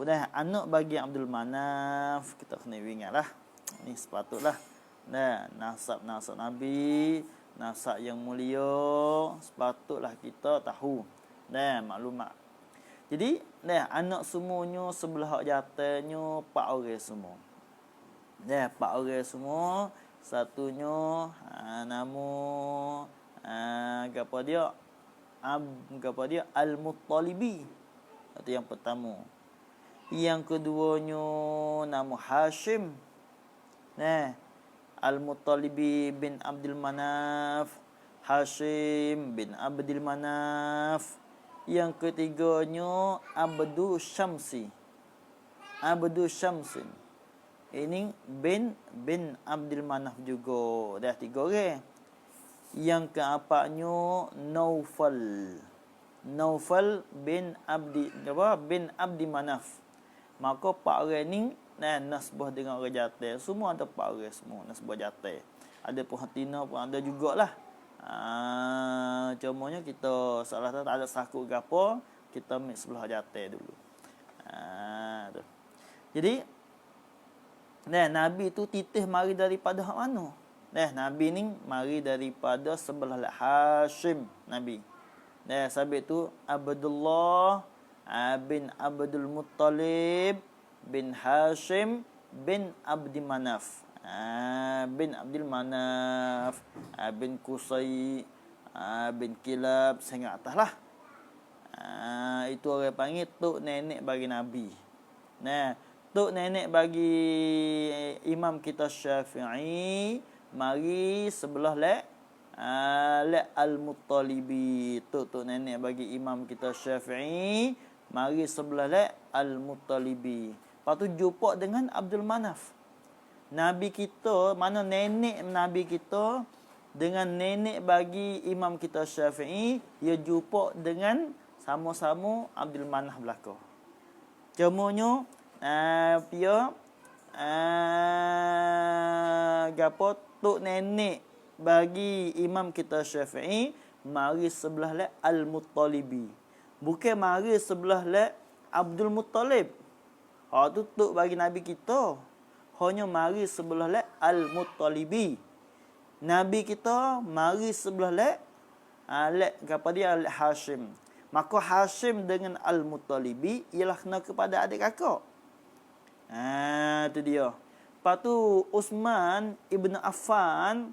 Dah anak bagi Abdul Manaf, kita kena ingatlah. Ni sepatutlah. Nah, nasab Nabi, nasab yang mulia, sepatutlah kita tahu. Nah, maklumat. Jadi, nah anak semuanya sebelah hak jatanya 4 orang semua. Nah, 4 orang semua, satunya nama apa dia? Apa dia? Al-Muttalibi. Itu yang pertama. Yang keduanya nama Hashim. Nah, Al-Muttalibi bin Abdul Manaf, Hashim bin Abdul Manaf. Yang ketiganya Abdul Syamsi. Abdul Syamsin. Ini bin Abdul Manaf juga. Dah 3 orang. Yang keempatnya Naufal. Naufal bin Abdi Manaf. Maka 4 orang ni nasbah dengan orang jantan. Semua ada 4 orang semua nasbah jantan. Ada pun hatina pun ada jugalah. Cumanya kita salah tak ada sakut ke apa, kita ambil sebelah jantan dulu. Tu. Jadi Nabi tu titih mari daripada hak mana? Nabi ni mari daripada sebelah Hashim Nabi. Sabit tu Abdullah bin Abdul Muttalib bin Hashim bin Abdi Manaf. Bin Abdul Manaf, bin Qusay, bin Kilab, sehingga atas lah. Itu orang panggil tok nenek bagi Nabi. Tok nenek bagi Imam kita Syafi'i mari sebelah Al-Muttalibi. Tok nenek bagi Imam kita Syafi'i mari sebelah Al-Muttalibi. Lepas tu jumpa dengan Abdul Manaf. Nabi kita, mana nenek Nabi kita dengan nenek bagi Imam kita Syafi'i, ia jumpa dengan sama-sama Abdul Manaf belaka. Cumanya dia gapo tok nenek bagi Imam kita Syafi'i mari sebelah Al-Muttalibi. Bukan mari sebelah Abdul Muttalib. Tu tok bagi Nabi kita. Hanya mari sebelah Al-Muttalibi. Nabi kita mari sebelah kepada dia Hashim. Maka Hashim dengan Al-Muttalibi ialah kena kepada adik kakak. Tu dia. Lepas tu Uthman Ibn Affan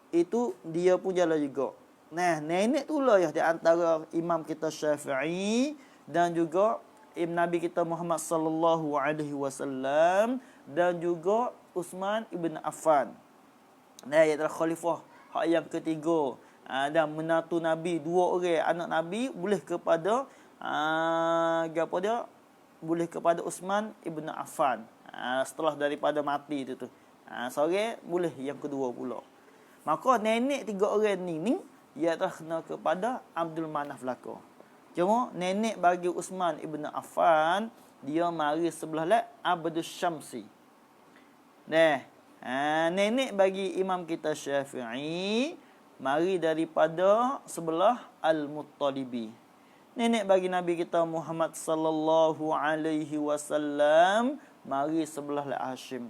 itu dia pun jalan juga. Nenek tu lah di antara Imam kita Syafi'i dan juga Nabi kita Muhammad sallallahu alaihi wasallam dan juga Uthman Ibn Affan. Iaitu khalifah hak yang ketiga. Dan menantu Nabi 2 orang anak Nabi boleh kepada apa dia? Boleh kepada Uthman Ibn Affan. Setelah daripada mati tu. Seorang boleh yang kedua pula. Maka nenek 3 orang ni iaitu kena kepada Abdul Manaf belaka. Cuma nenek bagi Uthman Ibn Affan dia mari sebelah Abdul Syamsi. Nenek bagi Imam kita Syafi'i mari daripada sebelah Al-Muttalibi. Nenek bagi Nabi kita Muhammad sallallahu alaihi wasallam mari sebelah Hashim.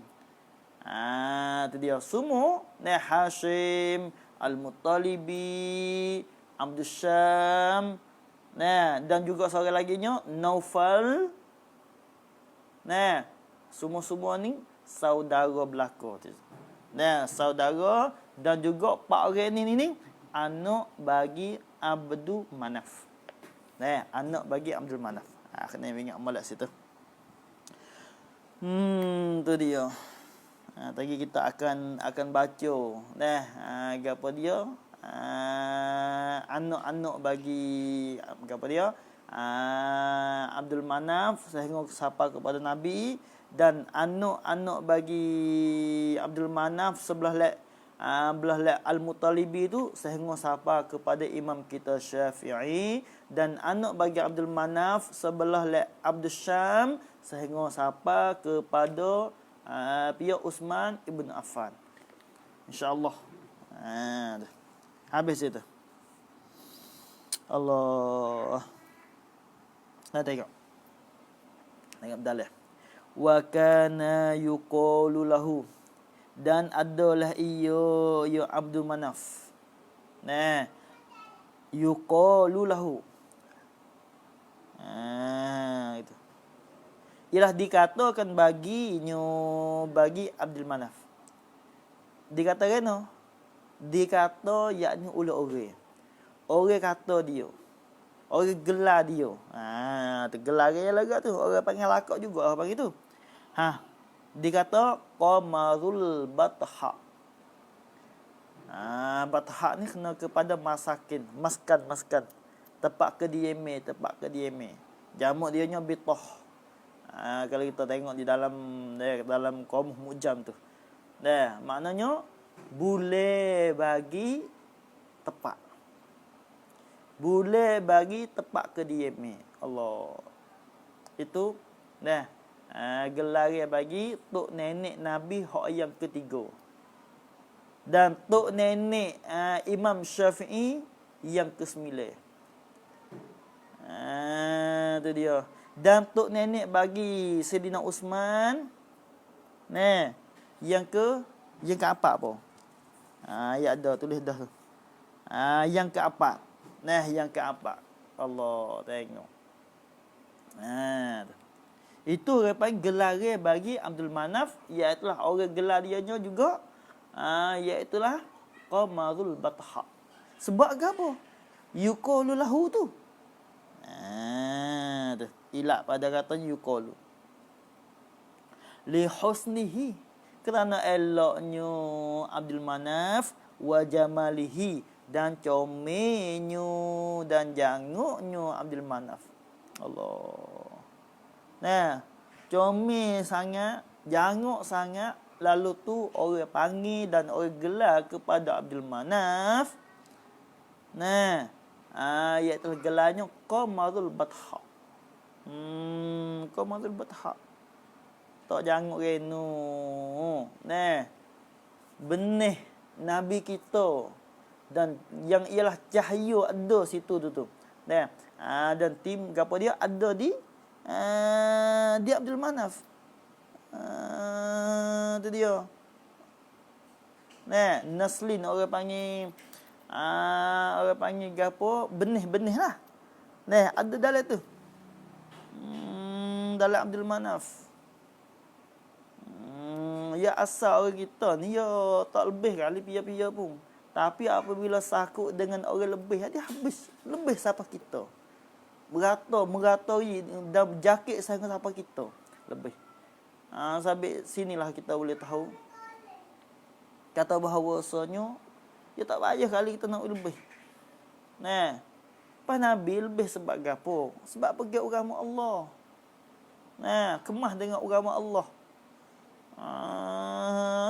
Tu dia semua Hashim, Al-Muttalibi, Abdul Syam, dan juga seorang laginya Naufal. Semua-semua ni saudara belaka tu. Saudara dan juga 4 orang ni anak bagi Abdul Manaf. Anak bagi Abdul Manaf. Kena ingat malak situ. Tu dia. Tadi kita akan baca apa dia? Anak-anak bagi apa dia? Abdul Manaf sehingga sapa kepada Nabi, dan anak-anak bagi Abdul Manaf sebelah belah Al-Muttalibi tu sehingga sapa kepada Imam kita Syafi'i, dan anak bagi Abdul Manaf sebelah Abdul Syam sehingga sapa kepada pihak Uthman Ibn Affan. InsyaAllah. Habis itu. Allah. Tengok. Tengok dalil. Wa kana yuqalu lahu, dan adalah ia Abdul Manaf. Nah, yuqalu lahu. Itu. Ialah dikatakan bagi Abdul Manaf. Dikatakan no. Dikata yakni oleh orang. Orang kata dia. Orang gelar dia. Tergelar dia lagi tu. Orang panggil lakak juga orang panggil tu. Dikata qamarul batha. Batha ni kena kepada masakin, maskan. Tempat kediaman. Jamak dia nya bitah. Kalau kita tengok di dalam Qamuh Mu'jam tu. Maknanya boleh bagi tempat. Boleh bagi tempat kediaman. Allah. Itu gelar bagi tok nenek Nabi hak yang ketiga. Dan tok nenek Imam Syafi'i yang ke-9. Tu dia. Dan tok nenek bagi Saidina Uthman yang keempat apa? Ya ada tulis dah tu. Yang keempat. Yang keempat. Allah tengok. Itu orang panggil gelar bagi Abdul Manaf, iaitu orang gelar dia juga iaitu Qamarul Batha. Sebab apa? Yuqalu lahu tu. Ilak pada katanya yuqalu. Li husnihi, kerana eloknya Abdul Manaf, wa jamalihi, dan comelnya dan janguknya Abdul Manaf. Allah. Comel sangat, janguk sangat, lalu tu orang panggil dan orang gelar kepada Abdul Manaf. Iaitu gelarnya Qamarul Batha. Qamarul Batha. Tak janguk renu. Benih Nabi kita, dan yang ialah cahaya ada situ tu. Dan tim gapo dia ada di Abdul Manaf. Tu dia. Naslin orang panggil gapo, benih-benih lah. Ada dalam tu. Dalam Abdul Manaf. Ya asal orang kita ni ya tak lebih kali pia-pia pun. Tapi apabila sakut dengan orang lebih, dia habis. Lebih siapa kita. Meratai dan berjakit sangat siapa kita. Lebih. Sampai sinilah kita boleh tahu. Kata bahawasanya, dia tak payah kali kita nak lebih. Pas Nabi lebih sebab apa? Sebab pergi agama Allah. Kemah dengan agama Allah.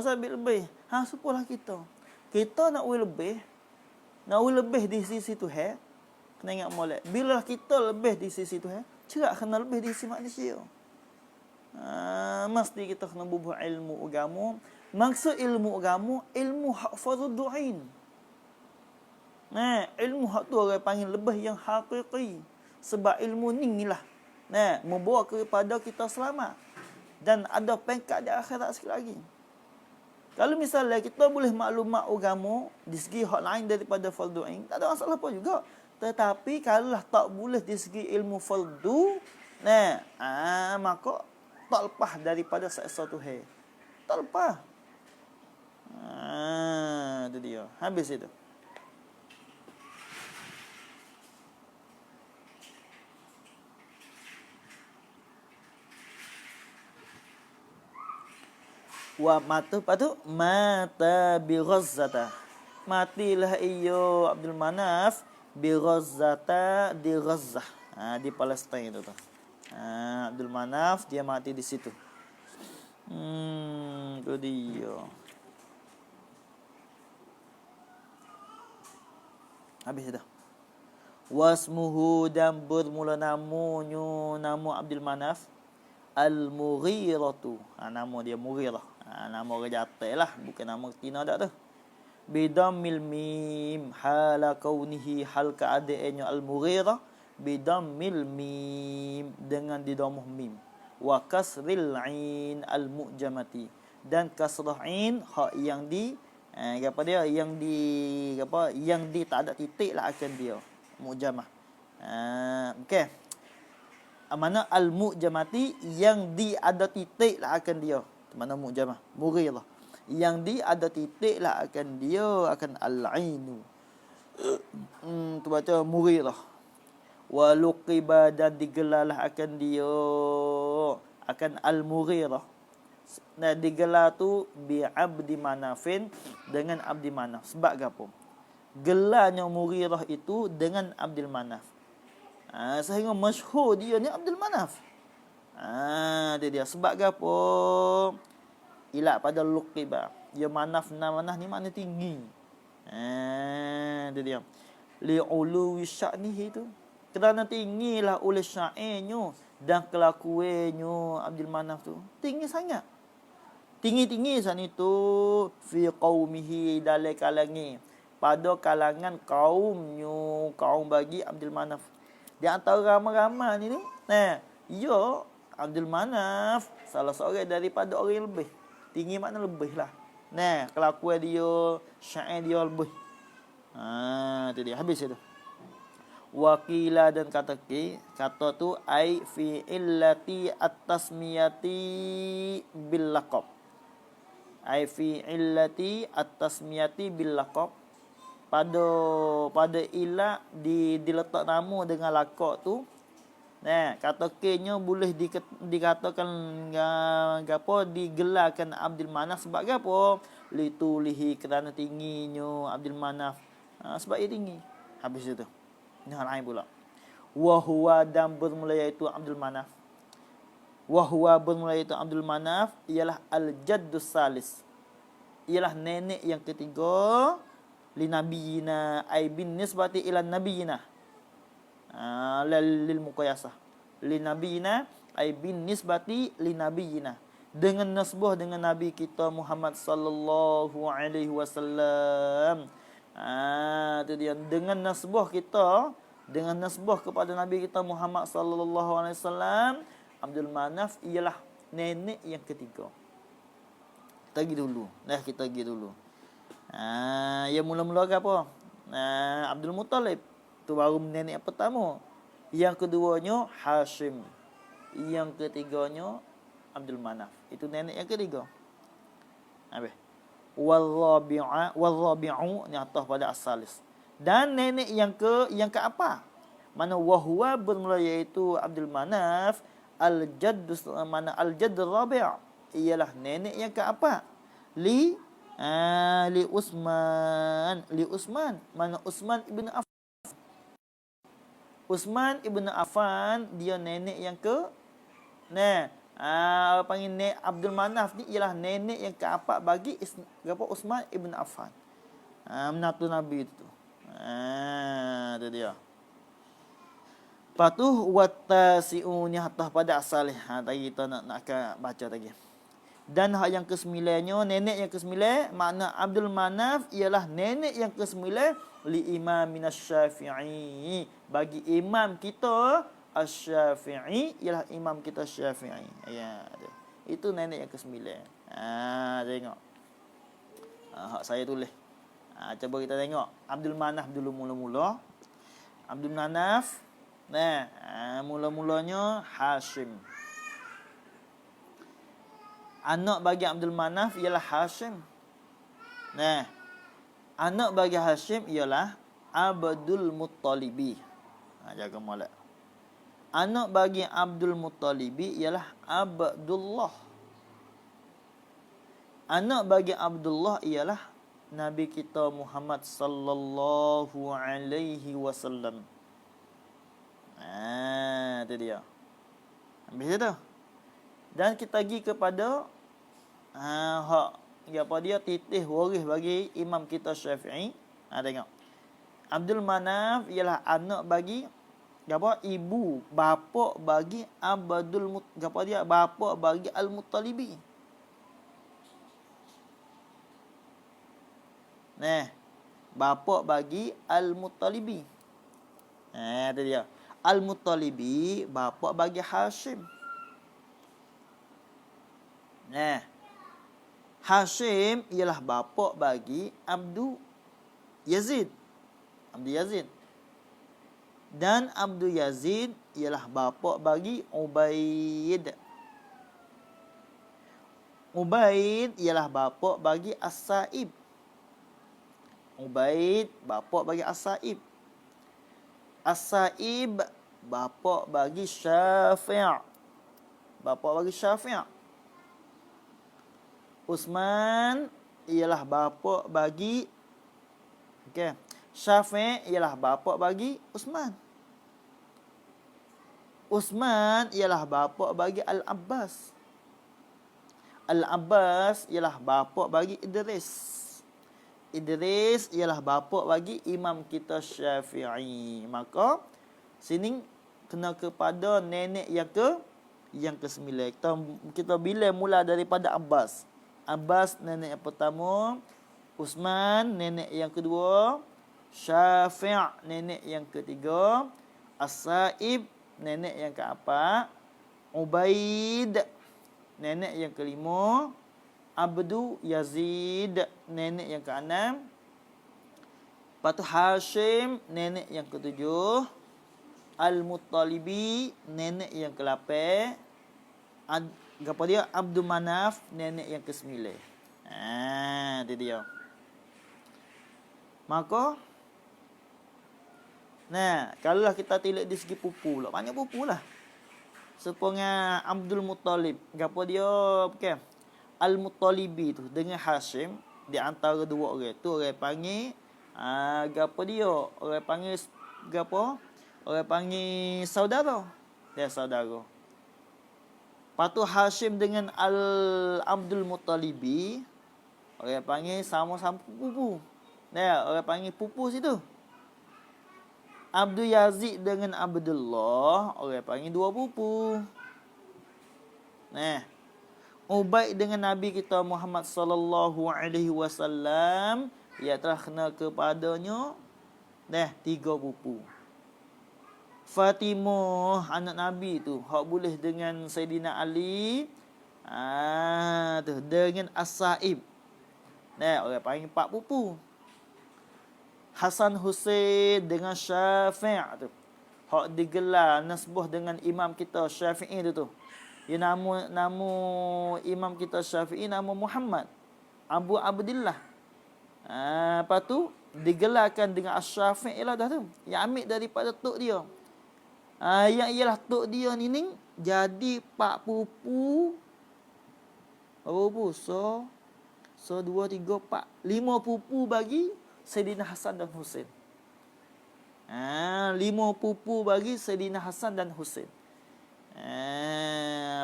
Sampai lebih. Supalah kita. Kita nak lebih. Nak lebih di sisi Tuhan. Kena ingat molek. Bila kita lebih di sisi Tuhan, cerak kena lebih di sisi manusia. Mesti kita kena bubuh ilmu agama. Maksud ilmu agama, ilmu hak fardu'ain. Ilmu hak tu orang panggil lebih yang hakiki. Sebab ilmu ni lah membawa kepada kita selamat. Dan ada pengkat di akhirat sekali lagi. Kalau misalnya kita boleh maklumat agama di segi hak lain daripada fardu ain, tak ada masalah apa juga. Tetapi kalau tak boleh di segi ilmu fardu, maka tak lepas daripada sesuatu Tuhan. Tak lepas. Itu dia. Habis itu. Mata bi Ghazzata. Matilah ia Abdul Manaf bi Ghazzata, di Ghazzah. Di Palestin itu tu. Abdul Manaf dia mati di situ. Itu dia. Habis dah. Wasmuhu, dan bermula namanya nama Abdul Manaf Al-Mughiratu. Nama dia Mughirah. Nama orang jatai lah, bukan nama Tina dak tu. Bidammil mim, hala kaunihi, hal keadaannya Al-Mughirah. Bidammil mim, dengan didamuh mim. wa kasril ain al-mu'jamati, dan kasrah ain hak yang di apa dia, yang di apa, yang di tak ada titik lah akan dia mu'jamah. Okey. Mana al-mu'jamati, yang di ada titik lah akan dia. Mana mu'jamah? Mughilah. Yang di ada titik lah akan dia, akan al-ainu. Tu baca mughilah. Wa luqiba, dan digelarlah akan dia, akan al-mughirah. Nah, digelar tu bi abdi manafin, dengan abdi manaf. Sebab apa? Gelarnya Mughirah itu dengan Abdul Manaf. Sehingga masyhur dia ni Abdul Manaf. Dia sebab apa? Ilat pada luqiba. Ya Manaf ni makna tinggi. Dia li'uluwi sya'nihi tu. Kerana tinggilah oleh syairnya dan kelakuannya Abdul Manaf tu. Tinggi sangat. Tinggi-tinggi saat itu fi qaumihi, dalam kalangan, pada kalangan kaumnya, kaum bagi Abdul Manaf. Di antara ramai-ramai ni, ya Abdul Manaf salah seorang daripada orang yang lebih. Tinggi makna lebih lah. Kelakuan dia, syair dia lebih. Itu dia, habis itu. Wakila, dan kata tu ai fi illati at-tasmiyati bil laqab. Ai fi illati at-tasmiyati bil laqab, pada ilah diletak nama dengan laqab tu. Kata K-nya boleh dikatakan gapo, digelarkan Abdul Manaf sebab gapo? Litulihi, kerana tingginya Abdul Manaf. Sebab ia tinggi. Habis itu. Ini hal lain pula. Wa huwa, dan bermula iaitu Abdul Manaf. Wahwa, bermula itu Abdul Manaf, ialah al-jaddus salis, ialah nenek yang ketiga, li nabiyina, ay bin nisbati ila nabiyina, lil muqayyasah, li nabiyina ay bin nisbati li nabiyina, dengan nasbah dengan nabi kita Muhammad sallallahu alaihi wasallam. Itu dia, dengan nasbah kita, dengan nasbah kepada nabi kita Muhammad sallallahu alaihi wasallam. Abdul Manaf ialah nenek yang ketiga. Kita pergi dulu. Yang mula-mula ke apa? Abdul Muttalib. Tu baru nenek yang pertama. Yang keduanya Hashim. Yang ketiganya Abdul Manaf. Itu nenek yang ketiga. Habis. Wal-rabi'u, ni atas pada as-salis. Dan nenek yang ke apa? Mana wahwa bermula iaitu Abdul Manaf, al-jadd, mana al-jadd rabi', ialah nenek yang keempat. Li Utsman, mana Utsman ibn Affan. Utsman ibn Affan, dia nenek yang ke panggil nenek Abdul Manaf ni ialah nenek yang keempat bagi Utsman ibn Affan. Menantu Nabi itu. Itu dia. Lepas tu wattasi'uni, atas pada asalih. Tadi kita nak baca lagi. Dan hak yang kesembilannya, nenek yang kesembilan, makna Abdul Manaf ialah nenek yang kesembilan li imam minasy-Syafi'i, bagi imam kita Asy-Syafi'i, ialah imam kita Syafi'i. Itu nenek yang kesembilan. Tengok. Hak saya tulis. Cuba kita tengok Abdul Manaf dulu mula-mula. Abdul Manaf, mula-mulanya Hashim. Anak bagi Abdul Manaf ialah Hashim. Anak bagi Hashim ialah Abdul Muttalibi. Jaga molek. Anak bagi Abdul Muttalibi ialah Abdullah. Anak bagi Abdullah ialah Nabi kita Muhammad sallallahu alaihi wasallam. Itu dia. Habis itu. Dan kita pergi kepada dia titih waris bagi imam kita Syafi'i. Tengok. Abdul Manaf ialah anak bagi ibu, bapa bagi bapa bagi Al-Muttalibi. Bapa bagi Al-Muttalibi. Itu dia. Al-Muttalibi bapa bagi Hashim. Nah, Hashim ialah bapa bagi Abdul Yazid. Abdul Yazid. Dan Abdul Yazid ialah bapa bagi Ubaid. Ubaid ialah bapa bagi As-Sa'ib. Ubaid bapa bagi As-Sa'ib. As-Sa'ib bapa bagi Syafi'. Bapa bagi Syafi'. Uthman ialah bapa bagi Syafi' ialah bapa bagi Uthman. Uthman ialah bapa bagi Al-Abbas. Al-Abbas ialah bapa bagi Idris. Idris ialah bapa bagi imam kita Syafi'i. Maka sini kena kepada nenek yang ke-9. Kita bila mula daripada Abbas. Abbas nenek yang pertama, Uthman nenek yang kedua, Syafi' nenek yang ketiga, As-Sa'ib nenek yang keempat, Ubaid nenek yang kelima, Abdul Yazid nenek yang keenam, lepas tu Hashim nenek yang ketujuh, Al-Muttalibi nenek yang ke-8, apa dia? Abdul Manaf nenek yang ke-9. Itu dia. Maka kalaulah kita tilik di segi pupu lah, banyak pupu lah. Sepengah Abdul Muttalib, gapo dia Al-Muttalibi tu dengan Hashim, di antara dua orang tu orang panggil gapo dia? Orang panggil gapo? Orang panggil saudara. Dia saudara. Patu Hashim dengan Abdul Muttalibi, orang panggil sama-sama pupu. Orang panggil pupu situ. Abdul Yazid dengan Abdullah, orang panggil dua pupu. Ubaid dengan Nabi kita Muhammad sallallahu alaihi wasallam, ia telah kena kepadanya 3 pupu. Fatimah anak Nabi tu hak boleh dengan Saidina Ali, tu dengan As-Sa'ib. Orang panggil 4 pupu. Hasan Husain dengan Syafi' tu hak digelar nasbah dengan imam kita Syafi'i tu. Ya nama imam kita Syafi'i nama Muhammad Abu Abdillah. Lepas tu digelarkan dengan Asy-Syafi'i lah dah tu. Yang ambil daripada tok dia. Yang ialah tok dia ni jadi 4 pupu. Berapa pupu? So 2 3 4 5 pupu bagi Saidina Hasan dan Husain. 5 pupu bagi Saidina Hasan dan Husain.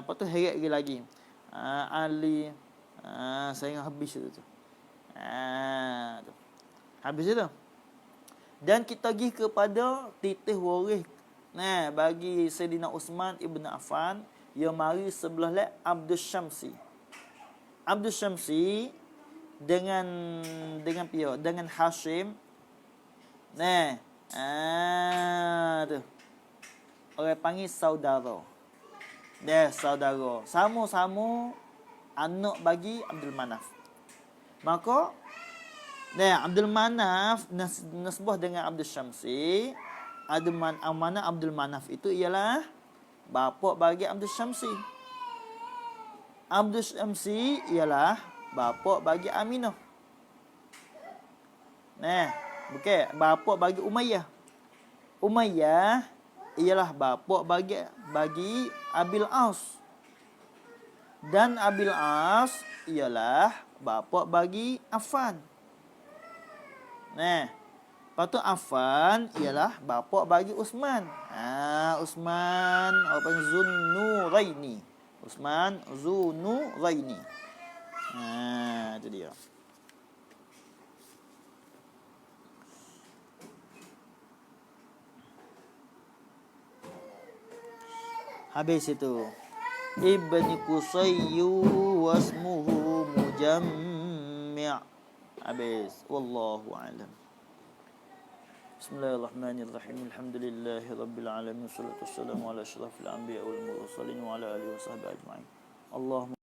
Apa tu heret lagi. Ali saya habis itu tu. Habis itu. Dan kita pergi kepada titih waris bagi Saidina Uthman ibn Affan yang mari sebelah lek Abdul Syamsi. Abdul Syamsi dengan Hashim. Tu orang panggil saudara. Saudara. Sama-sama anak bagi Abdul Manaf. Maka Abdul Manaf nasbah dengan Abdul Syamsi. Mana Abdul Manaf itu ialah bapa bagi Abdul Syamsi. Abdul Syamsi ialah bapa bagi Aminah. Bukan bapa bagi Umayyah. Umayyah ialah bapa bagi Abil As. Dan Abil As ialah bapa bagi Affan. Lepas tu Affan ialah bapa bagi Uthman. Uthman apa panggil Zunnuraini. Uthman Zunnuraini. Itu dia. Habis itu. Ibni Qusayyu wasmuhu Mujammi'. Habis. Wallahu a'lam. Bismillahirrahmanirrahim. Alhamdulillahi rabbil alamin. Wassalatu wassalamu ala asyrafil anbiya'i wal mursalin wa ala alihi washabbihi ajma'in. Allahumma